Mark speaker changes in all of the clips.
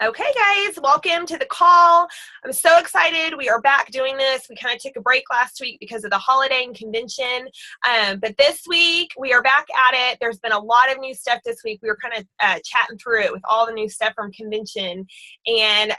Speaker 1: Okay, guys, welcome to the call. I'm so excited. We are back doing this. We kind of took a break last week because of the holiday and convention. But this week, we are back at it. There's been a lot of new stuff this week. We were kind of chatting through it with all the new stuff from convention. And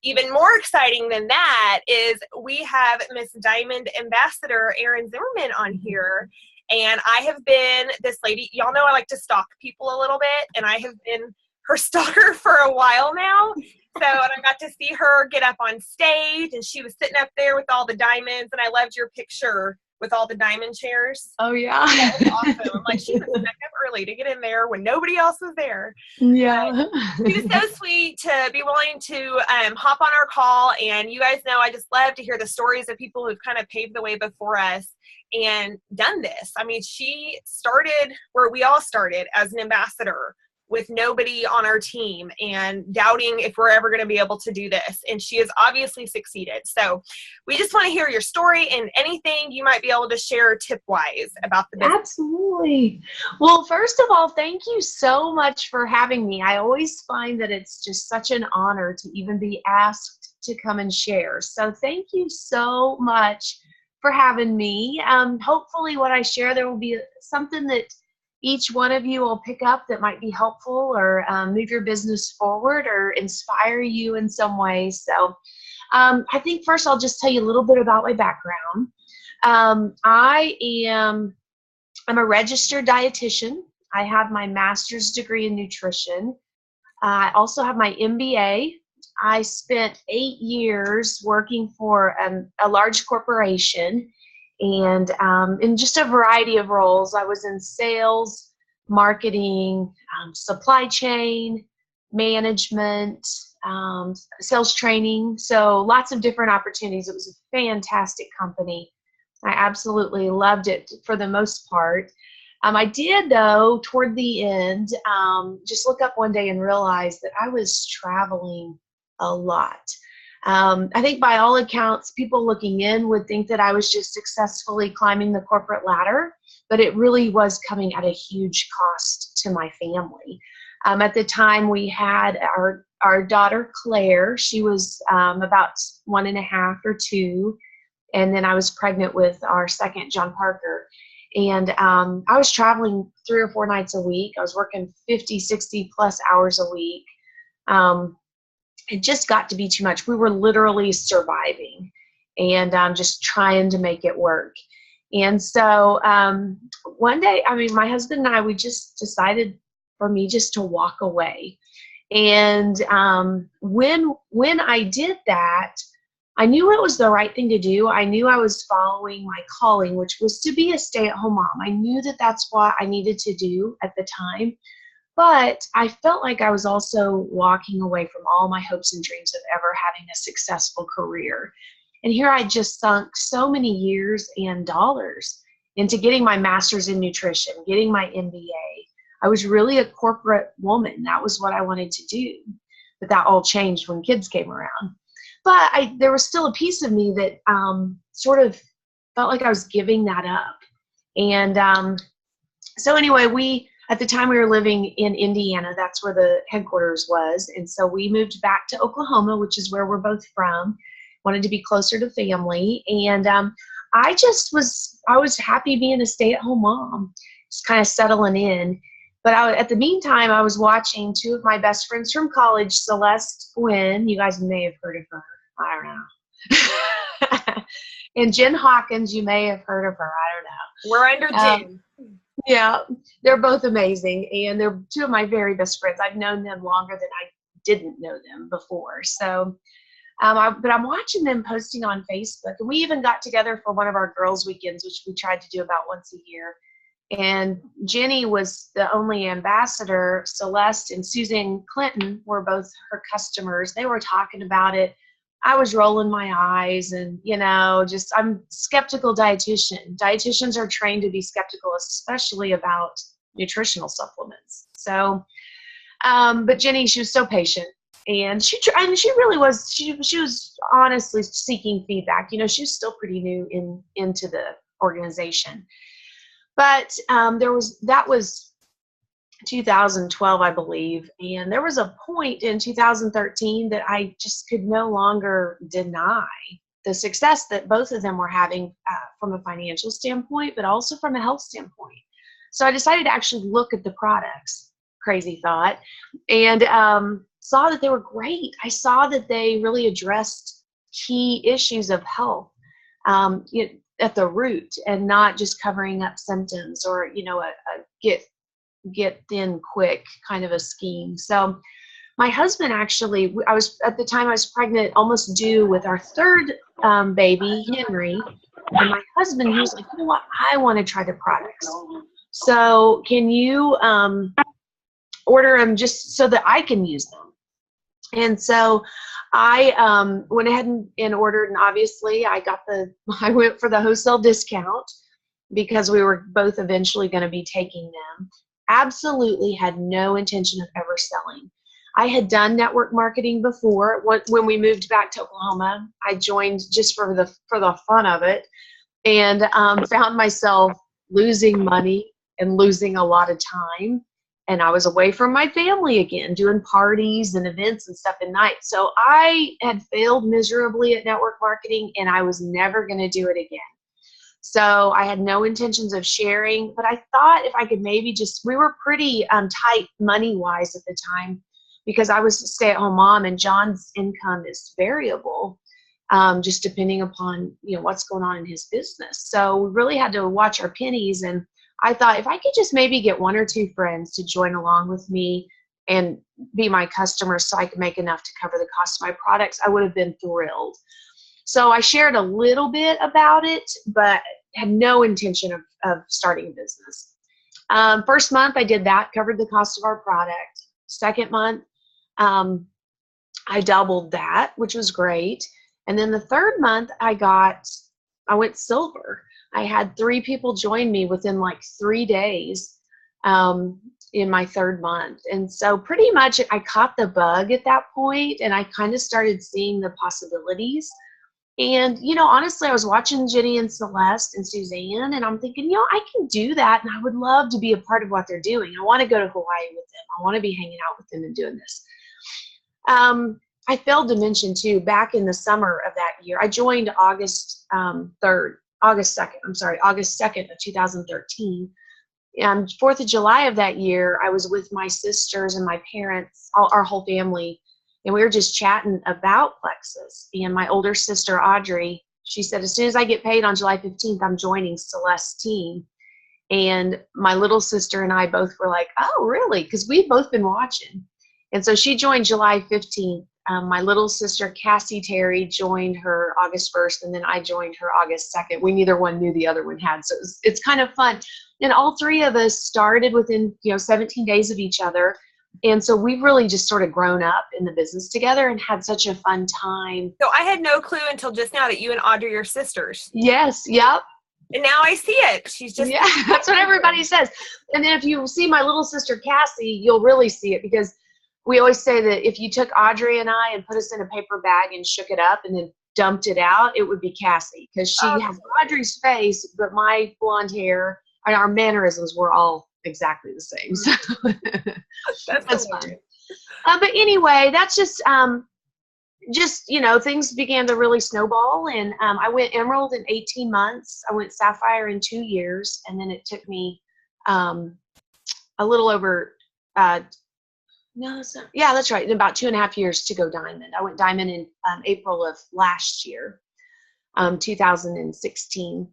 Speaker 1: even more exciting than that is we have Miss Diamond Ambassador Erin Zimmerman on here. And I have been this lady, y'all know I like to stalk people a little bit, and I have been her stalker for a while now. So, and I got to see her get up on stage, and she was sitting up there with all the diamonds, and I loved your picture with all the diamond chairs.
Speaker 2: Oh, yeah.
Speaker 1: That was awesome. I'm like, she was stuck up early to get in there when nobody else was there.
Speaker 2: Yeah.
Speaker 1: She was so sweet to be willing to hop on our call, and you guys know I just love to hear the stories of people who've kind of paved the way before us and done this. I mean, she started where we all started as an ambassador, with nobody on our team and doubting if we're ever going to be able to do this. And she has obviously succeeded. So we just want to hear your story and anything you might be able to share tip-wise about the business.
Speaker 2: Absolutely. Well, first of all, thank you so much for having me. I always find that it's just such an honor to even be asked to come and share. So thank you so much for having me. Hopefully what I share, there will be something that each one of you will pick up that might be helpful or move your business forward or inspire you in some way. So I think first I'll just tell you a little bit about my background. I'm a registered dietitian. I have my master's degree in nutrition. I also have my MBA. I spent 8 years working for a large corporation, and in just a variety of roles. I was in sales, marketing, supply chain, management, sales training. So lots of different opportunities. It was a fantastic company. I absolutely loved it for the most part. I did, though, toward the end, just look up one day and realize that I was traveling a lot. I think by all accounts, people looking in would think that I was just successfully climbing the corporate ladder, but it really was coming at a huge cost to my family. At the time, we had our daughter, Claire. She was about 1.5 or 2, and then I was pregnant with our second, John Parker. And I was traveling 3 or 4 nights a week. I was working 50, 60 plus hours a week. It just got to be too much. We were literally surviving and just trying to make it work. And so one day, I mean, my husband and I, we just decided for me just to walk away. And when I did that, I knew it was the right thing to do. I knew I was following my calling, which was to be a stay-at-home mom. I knew that that's what I needed to do at the time. But I felt like I was also walking away from all my hopes and dreams of ever having a successful career. And here I just sunk so many years and dollars into getting my master's in nutrition, getting my MBA. I was really a corporate woman. That was what I wanted to do. But that all changed when kids came around. But there was still a piece of me that sort of felt like I was giving that up. And so anyway, at the time we were living in Indiana. That's where the headquarters was. And so we moved back to Oklahoma, which is where we're both from. Wanted to be closer to family. And I was happy being a stay-at-home mom, just kind of settling in. But at the meantime, I was watching 2 of my best friends from college, Celeste Gwynn. You guys may have heard of her. I don't know. And Jen Hawkins, you may have heard of her. I don't know.
Speaker 1: We're under Jen.
Speaker 2: Yeah, they're both amazing, and they're 2 of my very best friends. I've known them longer than I didn't know them before. So, but I'm watching them posting on Facebook, and we even got together for one of our girls' weekends, which we tried to do about once a year. And Jenny was the only ambassador. Celeste and Susan Clinton were both her customers. They were talking about it. I was rolling my eyes and, just I'm skeptical dietitian. Dietitians are trained to be skeptical, especially about nutritional supplements. So, but Jenny, she was so patient, and she really was, she was honestly seeking feedback. She was still pretty new into the organization. But that was 2012, I believe. And there was a point in 2013 that I just could no longer deny the success that both of them were having from a financial standpoint, but also from a health standpoint. So I decided to actually look at the products, crazy thought, and saw that they were great. I saw that they really addressed key issues of health at the root, and not just covering up symptoms or, a get thin quick kind of a scheme. So my husband actually, at the time I was pregnant, almost due with our third baby, Henry. And my husband, he was like, you know what, I want to try the products. So can you order them just so that I can use them? And so I went ahead and ordered, and obviously I went for the wholesale discount because we were both eventually going to be taking them. Absolutely had no intention of ever selling. I had done network marketing before. When we moved back to Oklahoma, I joined just for the fun of it, and found myself losing money and losing a lot of time. And I was away from my family again, doing parties and events and stuff at night. So I had failed miserably at network marketing, and I was never going to do it again. So I had no intentions of sharing, but I thought if I could maybe we were pretty tight money-wise at the time, because I was a stay-at-home mom, and John's income is variable, just depending upon, what's going on in his business. So we really had to watch our pennies, and I thought if I could just maybe get one or two friends to join along with me and be my customers so I could make enough to cover the cost of my products, I would have been thrilled. So I shared a little bit about it, but had no intention of starting a business. First month I did that, covered the cost of our product. Second month, I doubled that, which was great. And then the third month I went silver. I had 3 people join me within like 3 days in my third month. And so pretty much I caught the bug at that point, and I kind of started seeing the possibilities. And, honestly, I was watching Jenny and Celeste and Suzanne, and I'm thinking, I can do that, and I would love to be a part of what they're doing. I want to go to Hawaii with them. I want to be hanging out with them and doing this. I failed to mention, too, back in the summer of that year, I joined August 2nd of 2013. 4th of July of that year, I was with my sisters and my parents, our whole family, and we were just chatting about Plexus. And my older sister, Audrey, she said, as soon as I get paid on July 15th, I'm joining Celeste's team. And my little sister and I both were like, oh, really? Because we've both been watching. And so she joined July 15th. My little sister, Cassie Terry, joined her August 1st, and then I joined her August 2nd. We neither one knew the other one had. So it's kind of fun. And all 3 of us started within 17 days of each other. And so we've really just sort of grown up in the business together and had such a fun time.
Speaker 1: So I had no clue until just now that you and Audrey are sisters.
Speaker 2: Yes. Yep.
Speaker 1: And now I see it. She's just.
Speaker 2: Yeah, that's what everybody says. And then if you see my little sister, Cassie, you'll really see it, because we always say that if you took Audrey and I and put us in a paper bag and shook it up and then dumped it out, it would be Cassie, because she has Audrey's face, but my blonde hair and our mannerisms were all exactly the same. So that's fun. But anyway, that's just things began to really snowball, and I went Emerald in 18 months. I went Sapphire in 2 years, and then it took me a little over that's right, in about 2.5 years to go Diamond. I went Diamond in April of last year, 2016.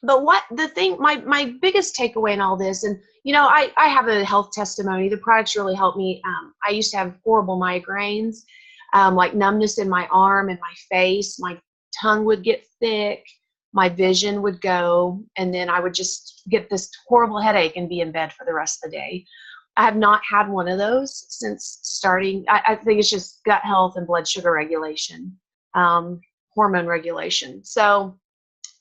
Speaker 2: But my biggest takeaway in all this, and I have a health testimony. The products really helped me. I used to have horrible migraines, like numbness in my arm and my face. My tongue would get thick, my vision would go, and then I would just get this horrible headache and be in bed for the rest of the day. I have not had one of those since starting. I think it's just gut health and blood sugar regulation, hormone regulation. So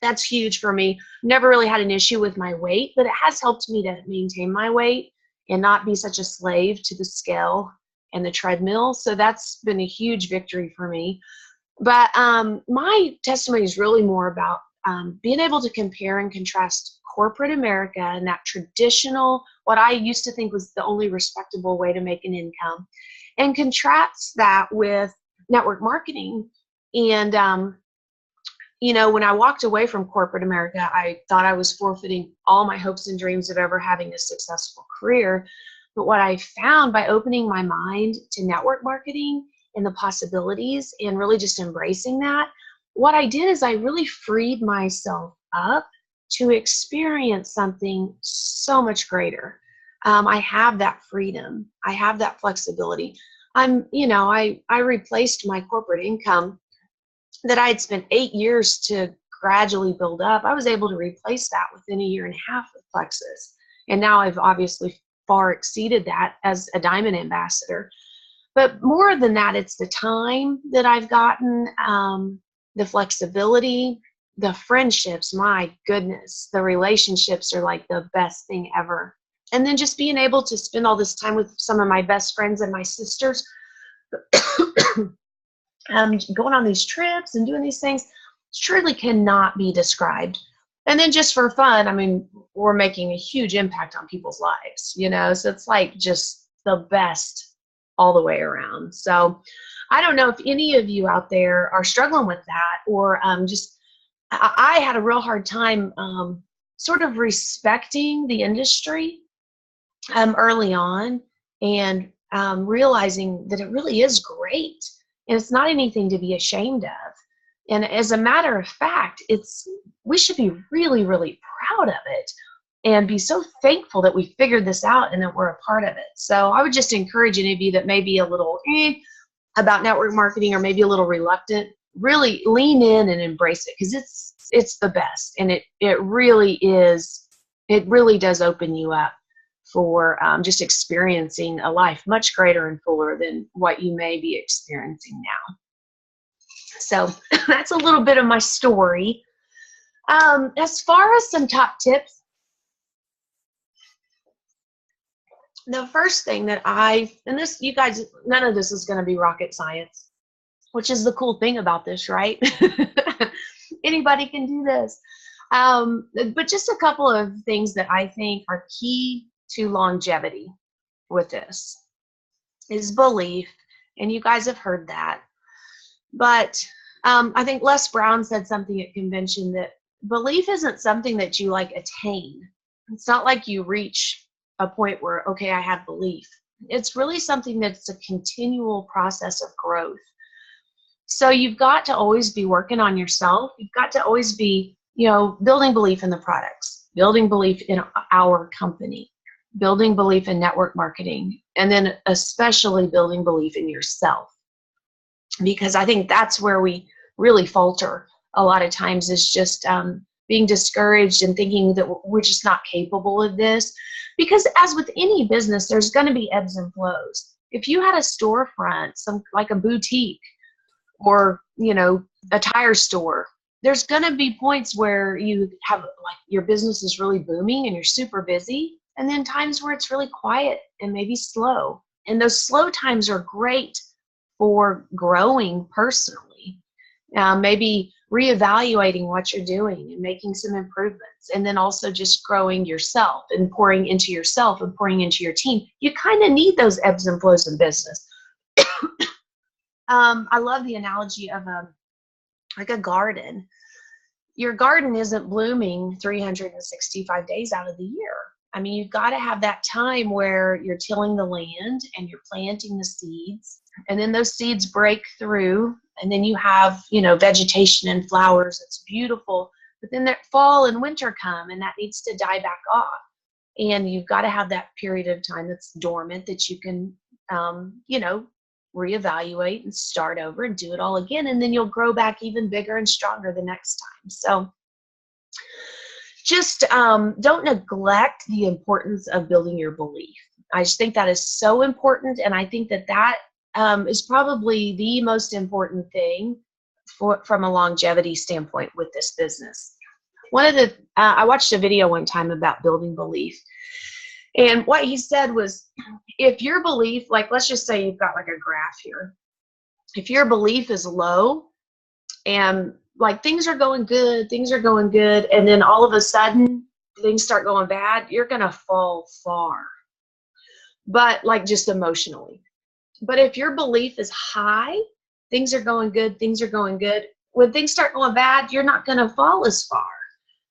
Speaker 2: that's huge for me. Never really had an issue with my weight, but it has helped me to maintain my weight and not be such a slave to the scale and the treadmill. So that's been a huge victory for me. But my testimony is really more about being able to compare and contrast corporate America and that traditional, what I used to think was the only respectable way to make an income, and contrast that with network marketing. And, when I walked away from corporate America, I thought I was forfeiting all my hopes and dreams of ever having a successful career. But what I found by opening my mind to network marketing and the possibilities and really just embracing that, what I did is I really freed myself up to experience something so much greater. I have that freedom. I have that flexibility. I replaced my corporate income that I had spent 8 years to gradually build up. I was able to replace that within a year and a half with Plexus. And now I've obviously far exceeded that as a Diamond Ambassador. But more than that, it's the time that I've gotten, the flexibility, the friendships, my goodness, the relationships are like the best thing ever. And then just being able to spend all this time with some of my best friends and my sisters, going on these trips and doing these things, truly cannot be described. And then just for fun, I mean, we're making a huge impact on people's lives, so it's like just the best all the way around. So I don't know if any of you out there are struggling with that, or I had a real hard time sort of respecting the industry early on, and realizing that it really is great and it's not anything to be ashamed of. And as a matter of fact, we should be really, really proud of it and be so thankful that we figured this out and that we're a part of it. So I would just encourage any of you that may be a little about network marketing or maybe a little reluctant, really lean in and embrace it, because it's the best. And it really is, it really does open you up for just experiencing a life much greater and fuller than what you may be experiencing now. So that's a little bit of my story. As far as some top tips, the first thing that and this, you guys, none of this is going to be rocket science, which is the cool thing about this, right? Anybody can do this. But just a couple of things that I think are key to longevity with this is belief. And you guys have heard that. But I think Les Brown said something at convention that belief isn't something that you attain. It's not like you reach a point where, okay, I have belief. It's really something that's a continual process of growth. So you've got to always be working on yourself. You've got to always be, building belief in the products, building belief in our company, building belief in network marketing, and then especially building belief in yourself. Because I think that's where we really falter a lot of times, is just being discouraged and thinking that we're just not capable of this. Because as with any business, there's going to be ebbs and flows. If you had a storefront, like a boutique or, a tire store, there's going to be points where you have your business is really booming and you're super busy. And then times where it's really quiet and maybe slow. And those slow times are great for growing personally, maybe reevaluating what you're doing and making some improvements, and then also just growing yourself and pouring into yourself and pouring into your team. You kind of need those ebbs and flows in business. I love the analogy of a garden. Your garden isn't blooming 365 days out of the year. I mean, you've got to have that time where you're tilling the land and you're planting the seeds, and then those seeds break through, and then you have, vegetation and flowers. It's beautiful. But then the fall and winter come, and that needs to die back off. And you've got to have that period of time that's dormant that you can, reevaluate and start over and do it all again. And then you'll grow back even bigger and stronger the next time. So just don't neglect the importance of building your belief. I just think that is so important. And I think that is probably the most important thing from a longevity standpoint with this business. I watched a video one time about building belief. And what he said was, if your belief, let's just say you've got a graph here. If your belief is low and like things are going good, and then all of a sudden things start going bad, you're going to fall far. But like just emotionally. But if your belief is high, things are going good, when things start going bad, you're not going to fall as far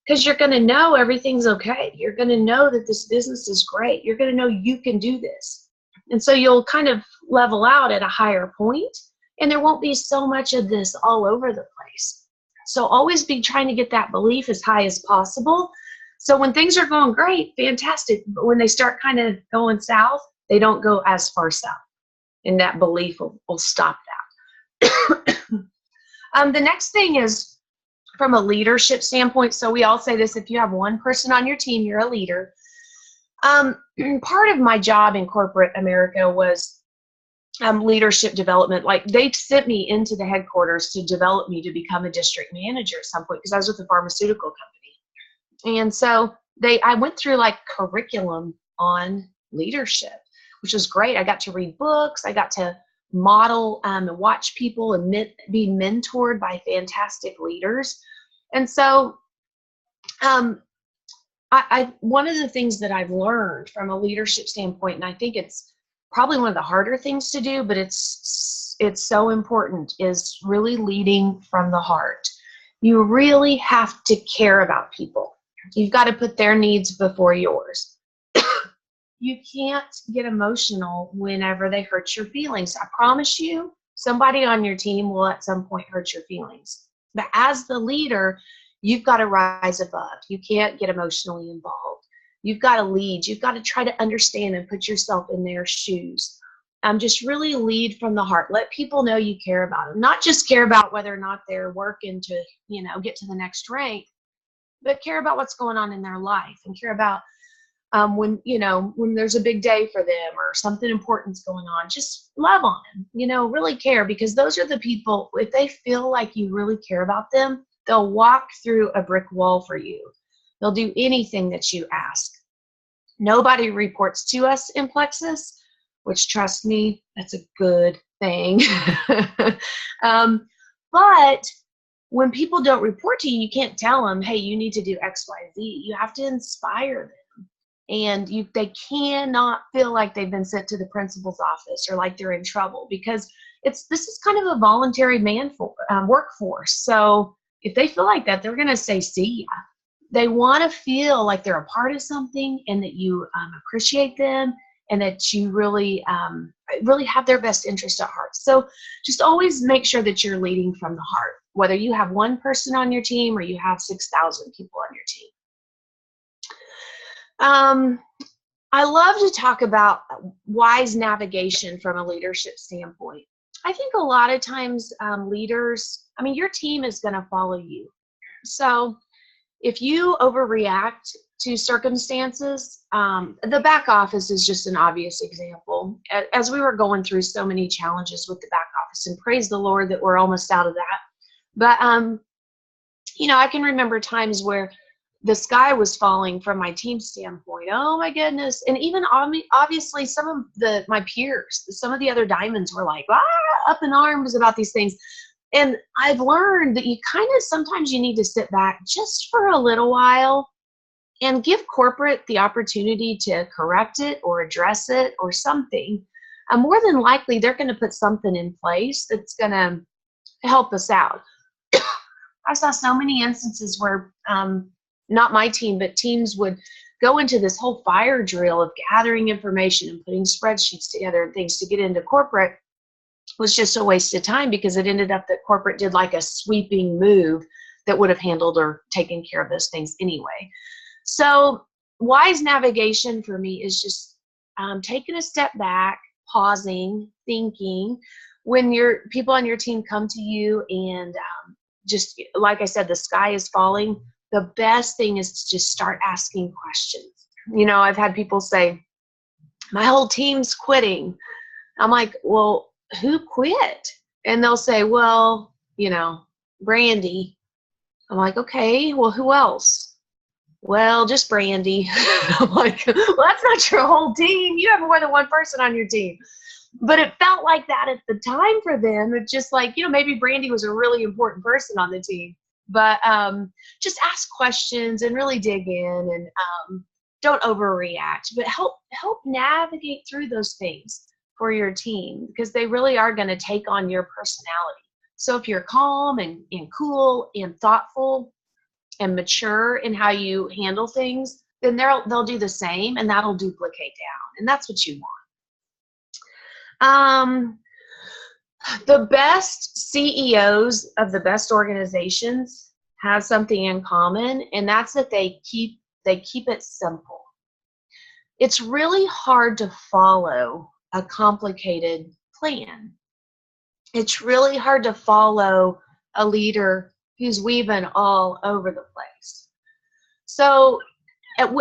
Speaker 2: because you're going to know everything's okay. You're going to know that this business is great. You're going to know you can do this. And so you'll kind of level out at a higher point, and there won't be so much of this all over the place. So always be trying to get that belief as high as possible. So when things are going great, fantastic. But when they start kind of going south, they don't go as far south. And that belief will stop that. The next thing is from a leadership standpoint. So we all say this, if you have one person on your team, you're a leader. Part of my job in corporate America was leadership development. Like they sent me into the headquarters to develop me to become a district manager at some point because I was with a pharmaceutical company. And so I went through like curriculum on leadership, which was great. I got to read books. I got to model and watch people and be mentored by fantastic leaders. And so one of the things that I've learned from a leadership standpoint, and I think it's probably one of the harder things to do, but it's so important, is really leading from the heart. You really have to care about people. You've got to put their needs before yours. You can't get emotional whenever they hurt your feelings. I promise you, somebody on your team will at some point hurt your feelings. But as the leader, you've got to rise above. You can't get emotionally involved. You've got to lead. You've got to try to understand and put yourself in their shoes. Just really lead from the heart. Let people know you care about them. Not just care about whether or not they're working to, get to the next rank, but care about what's going on in their life and care about when there's a big day for them or something important's going on. Just love on them, really care, because those are the people, if they feel like you really care about them, they'll walk through a brick wall for you. They'll do anything that you ask. Nobody reports to us in Plexus, which, trust me, that's a good thing. But when people don't report to you, you can't tell them, hey, you need to do X, Y, Z. You have to inspire them. And they cannot feel like they've been sent to the principal's office or like they're in trouble, because this is kind of a voluntary workforce. So if they feel like that, they're going to say, see ya. They want to feel like they're a part of something and that you appreciate them and that you really have their best interest at heart. So just always make sure that you're leading from the heart, whether you have one person on your team or you have 6,000 people on your team. I love to talk about wise navigation from a leadership standpoint. I think a lot of times leaders, your team is going to follow you. So if you overreact to circumstances, the back office is just an obvious example. As we were going through so many challenges with the back office, and praise the Lord that we're almost out of that. But, I can remember times where the sky was falling from my team standpoint. Oh my goodness. And even obviously some of my peers, some of the other diamonds were like, up in arms about these things. And I've learned that sometimes you need to sit back just for a little while and give corporate the opportunity to correct it or address it or something. More than likely, they're going to put something in place that's going to help us out. I saw so many instances where, not my team, but teams would go into this whole fire drill of gathering information and putting spreadsheets together and things to get into corporate. Was just a waste of time, because it ended up that corporate did like a sweeping move that would have handled or taken care of those things anyway. So wise navigation for me is just taking a step back, pausing, thinking. When your people on your team come to you and just like I said, the sky is falling, the best thing is to just start asking questions. I've had people say, my whole team's quitting. I'm like, well, who quit? And they'll say, well, Brandy. I'm like, okay, well, who else? Well, just Brandy. I'm like, well, that's not your whole team. You have more than one person on your team. But it felt like that at the time for them. It's just like, maybe Brandy was a really important person on the team. But just ask questions and really dig in, and don't overreact, but help navigate through those things for your team, because they really are going to take on your personality. So if you're calm and cool and thoughtful and mature in how you handle things, then they'll do the same, and that'll duplicate down. And that's what you want. The best CEOs of the best organizations have something in common, and that's that they keep it simple. It's really hard to follow a complicated plan. It's really hard to follow a leader who's weaving all over the place. So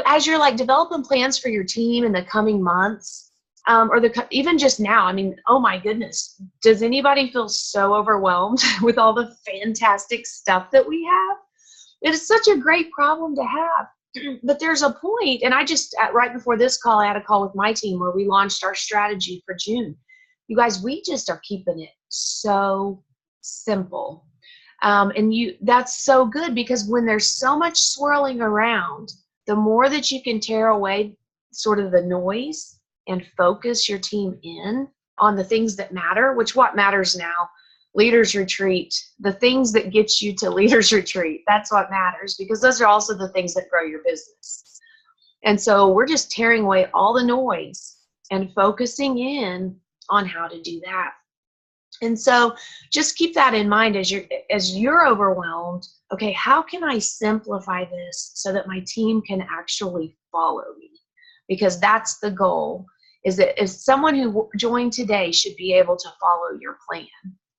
Speaker 2: as you're like developing plans for your team in the coming months, or even just now, I mean, oh my goodness, does anybody feel so overwhelmed with all the fantastic stuff that we have? It is such a great problem to have. But there's a point, and right before this call, I had a call with my team where we launched our strategy for June. You guys, we just are keeping it so simple. And that's so good, because when there's so much swirling around, the more that you can tear away sort of the noise and focus your team in on the things that matter, which what matters now, leaders retreat, the things that get you to leaders retreat, that's what matters, because those are also the things that grow your business. And so we're just tearing away all the noise and focusing in on how to do that. And so just keep that in mind as you're overwhelmed. Okay, how can I simplify this so that my team can actually follow me? Because that's the goal, is that if someone who joined today should be able to follow your plan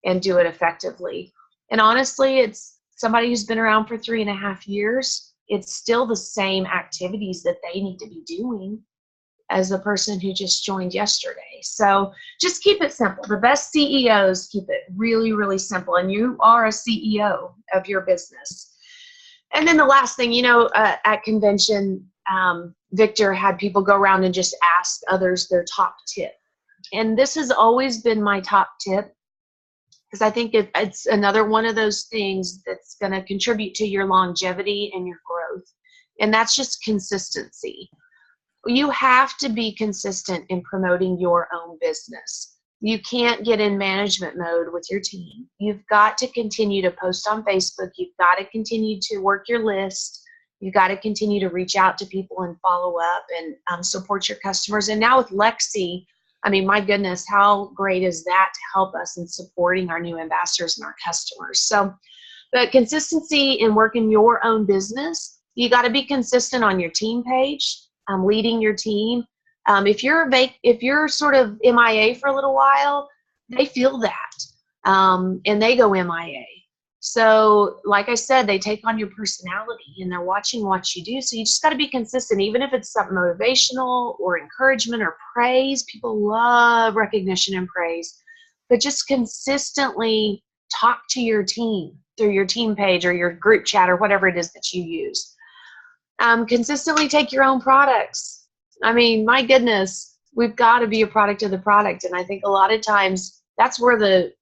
Speaker 2: and do it effectively. And honestly, it's somebody who's been around for 3.5 years. It's still the same activities that they need to be doing as the person who just joined yesterday. So just keep it simple. The best CEOs keep it really, really simple. And you are a CEO of your business. And then the last thing, at convention, Victor had people go around and just ask others their top tip. And this has always been my top tip, because I think it's another one of those things that's going to contribute to your longevity and your growth. And that's just consistency. You have to be consistent in promoting your own business. You can't get in management mode with your team. You've got to continue to post on Facebook. You've got to continue to work your list. You've got to continue to reach out to people and follow up and support your customers. And now with Lexi, I mean, my goodness, how great is that to help us in supporting our new ambassadors and our customers? So, but consistency in working your own business, you got to be consistent on your team page, leading your team. If you're sort of MIA for a little while, they feel that, and they go MIA. So like I said, they take on your personality and they're watching what you do. So you just got to be consistent, even if it's something motivational or encouragement or praise. People love recognition and praise, but just consistently talk to your team through your team page or your group chat or whatever it is that you use. Consistently take your own products. I mean, my goodness, we've got to be a product of the product. And I think a lot of times that's where the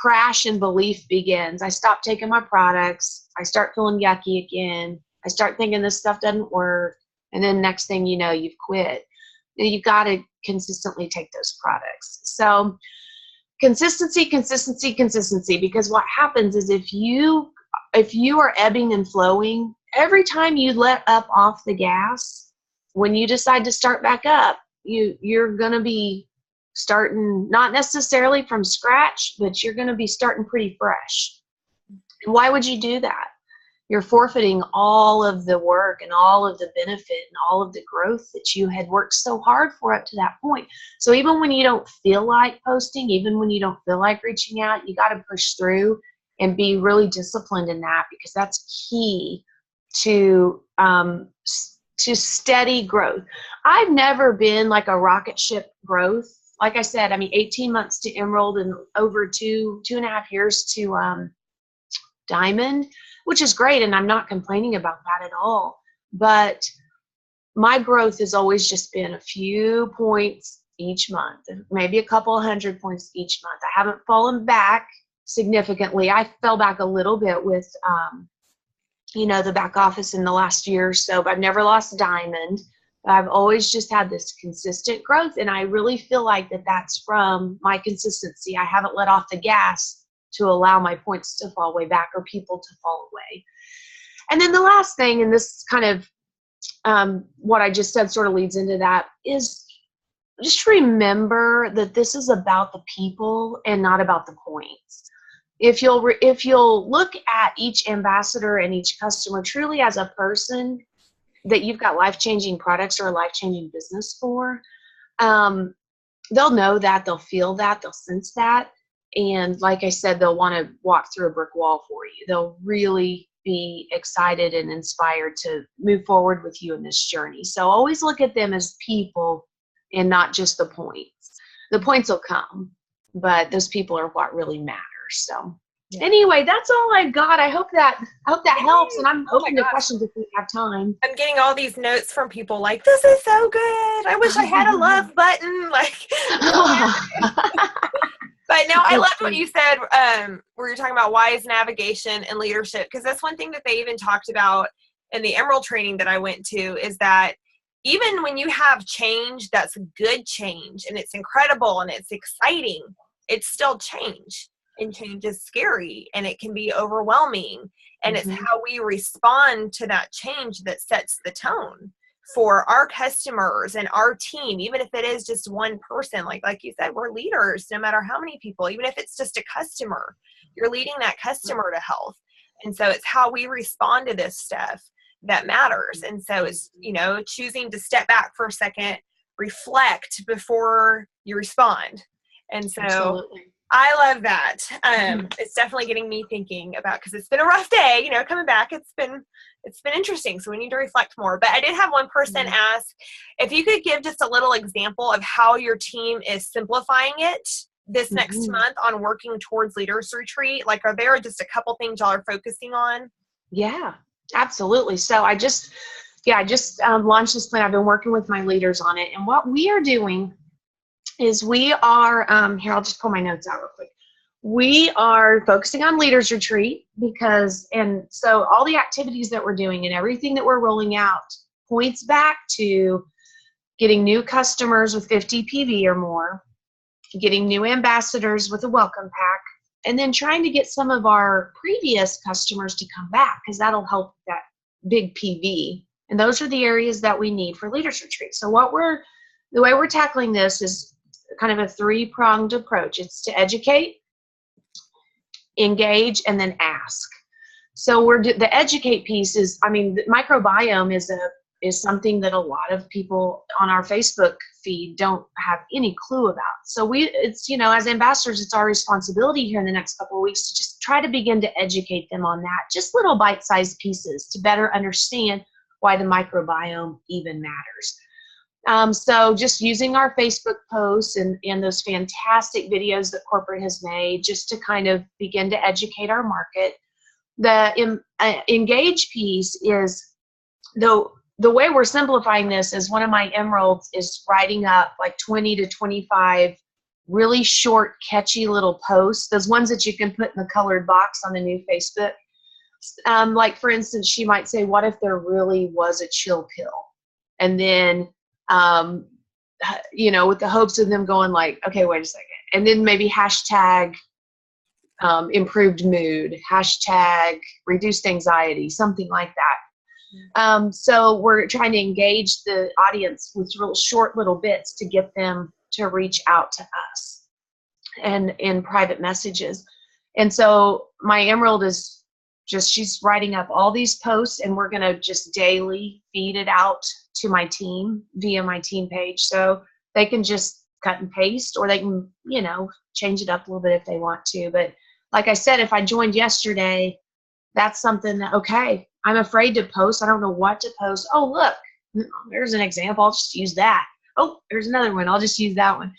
Speaker 2: crash in belief begins. I stop taking my products. I start feeling yucky again. I start thinking this stuff doesn't work. And then next thing you know, you've quit. And you've got to consistently take those products. So consistency, because what happens is if you are ebbing and flowing, every time you let up off the gas, when you decide to start back up, you're going to be starting not necessarily from scratch, but you're going to be starting pretty fresh. And why would you do that? You're forfeiting all of the work and all of the benefit and all of the growth that you had worked so hard for up to that point. So even when you don't feel like posting, even when you don't feel like reaching out, you got to push through and be really disciplined in that, because that's key to steady growth. I've never been like a rocket ship growth. Like I said, I mean, 18 months to Emerald and over 2.5 years to Diamond, which is great. And I'm not complaining about that at all. But my growth has always just been a few points each month, maybe a couple hundred points each month. I haven't fallen back significantly. I fell back a little bit with, the back office in the last year or so, but I've never lost a diamond. I've always just had this consistent growth, and I really feel like that's from my consistency. I haven't let off the gas to allow my points to fall way back or people to fall away. And then the last thing, and this kind of what I just said sort of leads into that, is just remember that this is about the people and not about the points. If you'll look at each ambassador and each customer truly as a person that you've got life-changing products or a life-changing business for, they'll know that, they'll feel that, they'll sense that. And like I said, they'll want to walk through a brick wall for you. They'll really be excited and inspired to move forward with you in this journey. So always look at them as people and not just the points. The points will come, but those people are what really matters. So anyway, that's all I've got. I hope that helps, and I'm open to questions if we have time.
Speaker 1: I'm getting all these notes from people like, this is so good. I wish I had a love button. But no, I loved what you said where you're talking about wise navigation and leadership, because that's one thing that they even talked about in the Emerald training that I went to, is that even when you have change that's good change and it's incredible and it's exciting, it's still change. And change is scary and it can be overwhelming. And it's how we respond to that change that sets the tone for our customers and our team. Even if it is just one person, like you said, we're leaders, no matter how many people, even if it's just a customer, you're leading that customer to health. And so it's how we respond to this stuff that matters. And so it's, choosing to step back for a second, reflect before you respond. And so absolutely. I love that. It's definitely getting me thinking about, because it's been a rough day, coming back. It's been interesting. So we need to reflect more. But I did have one person ask if you could give just a little example of how your team is simplifying it this next month on working towards Leaders Retreat. Like, are there just a couple things y'all are focusing on?
Speaker 2: Yeah, absolutely. So I just launched this plan. I've been working with my leaders on it. And what we are doing is we are, here, I'll just pull my notes out real quick. We are focusing on Leaders Retreat and so all the activities that we're doing and everything that we're rolling out points back to getting new customers with 50 PV or more, getting new ambassadors with a welcome pack, and then trying to get some of our previous customers to come back, because that'll help that big PV. And those are the areas that we need for Leaders Retreat. So the way we're tackling this is kind of a three-pronged approach. It's to educate, engage, and then ask. So the educate piece is, the microbiome is something that a lot of people on our Facebook feed don't have any clue about. So as ambassadors, it's our responsibility here in the next couple of weeks to just try to begin to educate them on that, just little bite-sized pieces to better understand why the microbiome even matters. So just using our Facebook posts and those fantastic videos that corporate has made just to kind of begin to educate our market. The engage piece is, the way we're simplifying this is one of my emeralds is writing up like 20 to 25 really short, catchy little posts, those ones that you can put in the colored box on the new Facebook. Like, for instance, she might say, what if there really was a chill pill? And then with the hopes of them going like, okay, wait a second. And then maybe hashtag improved mood, hashtag reduced anxiety, something like that. So we're trying to engage the audience with real short little bits to get them to reach out to us and in private messages. And so my emerald is she's writing up all these posts, and we're going to just daily feed it out to my team via my team page. So they can just cut and paste, or they can, change it up a little bit if they want to. But like I said, if I joined yesterday, that's something that, okay, I'm afraid to post. I don't know what to post. Oh, look, there's an example. I'll just use that. Oh, there's another one. I'll just use that one.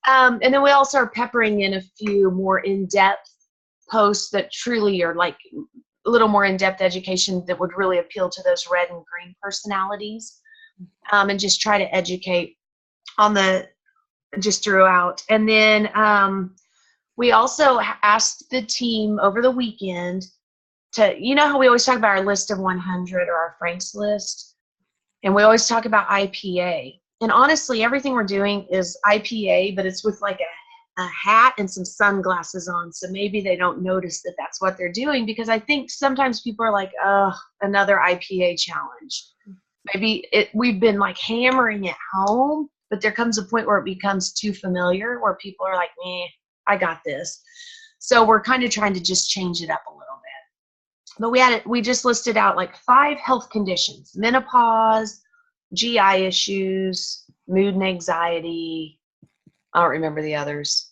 Speaker 2: And then we also are peppering in a few more in-depth posts that truly are like a little more in-depth education that would really appeal to those red and green personalities, and just try to educate on the just throughout. And then we also asked the team over the weekend to, you know how we always talk about our list of 100 or our Frank's list, and we always talk about IPA. And honestly, everything we're doing is IPA, but it's with like a hat and some sunglasses on. So maybe they don't notice that that's what they're doing, because I think sometimes people are like, oh, another IPA challenge. Maybe we've been like hammering it home, but there comes a point where it becomes too familiar, where people are like, I got this. So we're kind of trying to just change it up a little bit. But we just listed out like 5 health conditions: menopause, GI issues, mood and anxiety. I don't remember the others.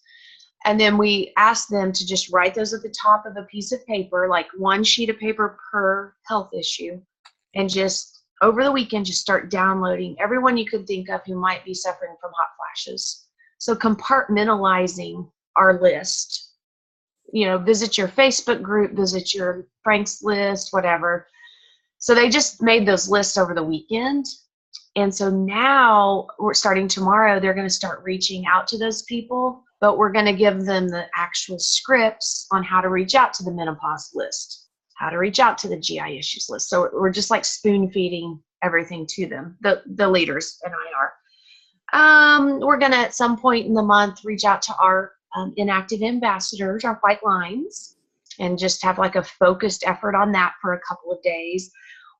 Speaker 2: And then we asked them to just write those at the top of a piece of paper, like 1 sheet of paper per health issue, and just over the weekend, just start downloading everyone you could think of who might be suffering from hot flashes. So compartmentalizing our list, visit your Facebook group, visit your Frank's list, whatever. So they just made those lists over the weekend. And so now we're starting tomorrow, they're going to start reaching out to those people, but we're going to give them the actual scripts on how to reach out to the menopause list, how to reach out to the GI issues list. So we're just like spoon feeding everything to them, the leaders and I are. We're going to, at some point in the month, reach out to our inactive ambassadors, our white lines, and just have like a focused effort on that for a couple of days.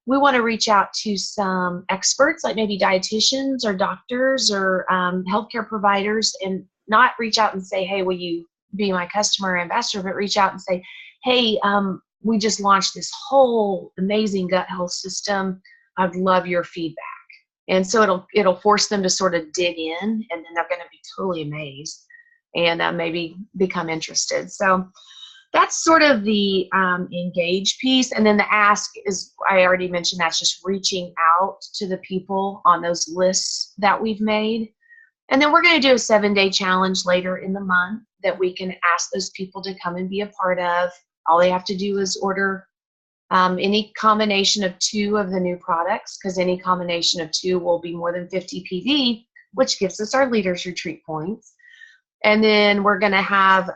Speaker 2: We want to reach out to some experts, like maybe dietitians or doctors or healthcare providers, and not reach out and say, hey, will you be my customer or ambassador, but reach out and say, hey, we just launched this whole amazing gut health system. I'd love your feedback. And so it'll force them to sort of dig in, and then they're going to be totally amazed and maybe become interested. So that's sort of the engage piece. And then the ask is, I already mentioned, that's just reaching out to the people on those lists that we've made. And then we're going to do a 7-day challenge later in the month that we can ask those people to come and be a part of. All they have to do is order any combination of 2 of the new products, because any combination of 2 will be more than 50 PV, which gives us our Leaders Retreat points. And then we're going to have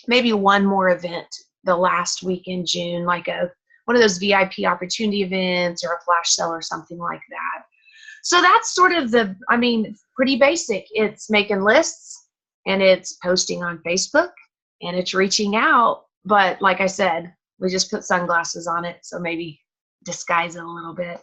Speaker 2: maybe one more event the last week in June, like one of those VIP opportunity events or a flash sale or something like that. So that's sort of pretty basic. It's making lists, and it's posting on Facebook, and it's reaching out. But like I said, we just put sunglasses on it, so maybe disguise it a little bit.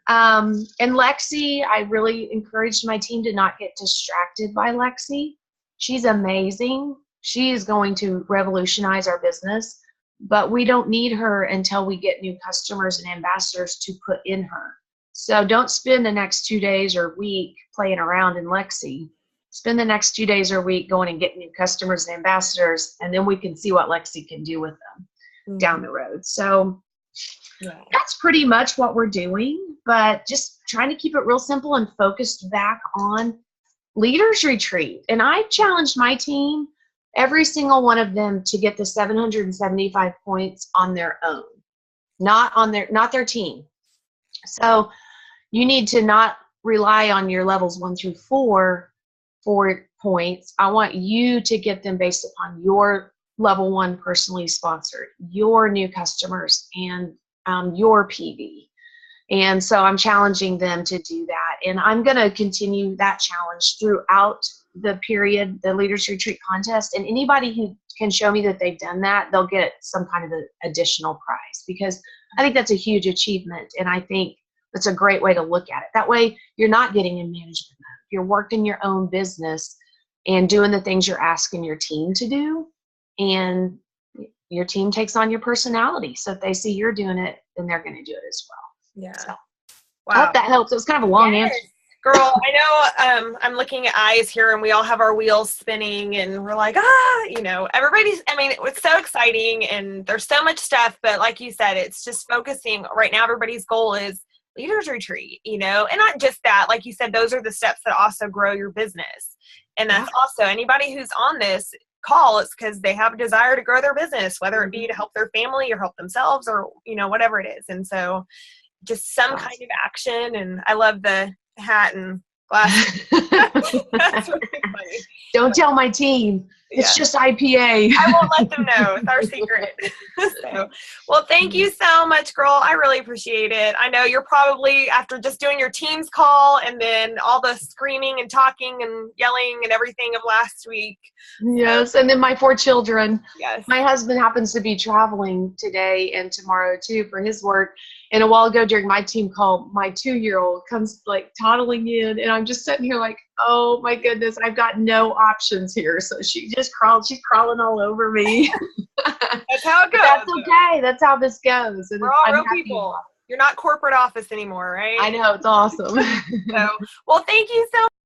Speaker 2: And Lexi, I really encouraged my team to not get distracted by Lexi. She's amazing. She is going to revolutionize our business, but we don't need her until we get new customers and ambassadors to put in her. So don't spend the next 2 days or week playing around in Lexi. Spend the next 2 days or week going and getting new customers and ambassadors, and then we can see what Lexi can do with them down the road. So that's pretty much what we're doing, but just trying to keep it real simple and focused back on Leaders Retreat. And I challenged my team, every single one of them, to get the 775 points on their own, not their team. So you need to not rely on your levels 1 through 4 for points. I want you to get them based upon your level 1 personally sponsored, your new customers, and your PV. And so I'm challenging them to do that. And I'm going to continue that challenge throughout the period, the Leaders Retreat contest. And anybody who can show me that they've done that, they'll get some kind of an additional prize, because I think that's a huge achievement. And I think that's a great way to look at it. That way you're not getting in management mode. You're working your own business and doing the things you're asking your team to do. And your team takes on your personality. So if they see you're doing it, then they're going to do it as well.
Speaker 1: Yeah.
Speaker 2: So,
Speaker 1: wow.
Speaker 2: I hope that helps. It was kind of a long answer.
Speaker 1: Girl, I know I'm looking at eyes here, and we all have our wheels spinning, and we're like, everybody's, it's so exciting, and there's so much stuff, but like you said, it's just focusing right now. Everybody's goal is Leaders Retreat, and not just that, like you said, those are the steps that also grow your business. And that's also anybody who's on this call, it's because they have a desire to grow their business, whether it be to help their family or help themselves or, whatever it is. And so just some kind of action. And I love the hat and glass. That's really funny.
Speaker 2: Don't tell my team. It's just IPA.
Speaker 1: I won't let them know. It's our secret. So, well, thank you so much, girl. I really appreciate it. I know you're probably, after just doing your team's call and then all the screaming and talking and yelling and everything of last week.
Speaker 2: Yes, and then my 4 children.
Speaker 1: Yes.
Speaker 2: My husband happens to be traveling today and tomorrow too for his work. And a while ago during my team call, my 2-year-old comes like toddling in, and I'm just sitting here like, oh my goodness, I've got no options here. So she just crawled. She's crawling all over me.
Speaker 1: That's how it goes.
Speaker 2: That's okay. That's how this goes. And
Speaker 1: we're all
Speaker 2: I'm
Speaker 1: real
Speaker 2: happy.
Speaker 1: people. You're not corporate office anymore, right?
Speaker 2: I know. It's awesome.
Speaker 1: So, well, thank you so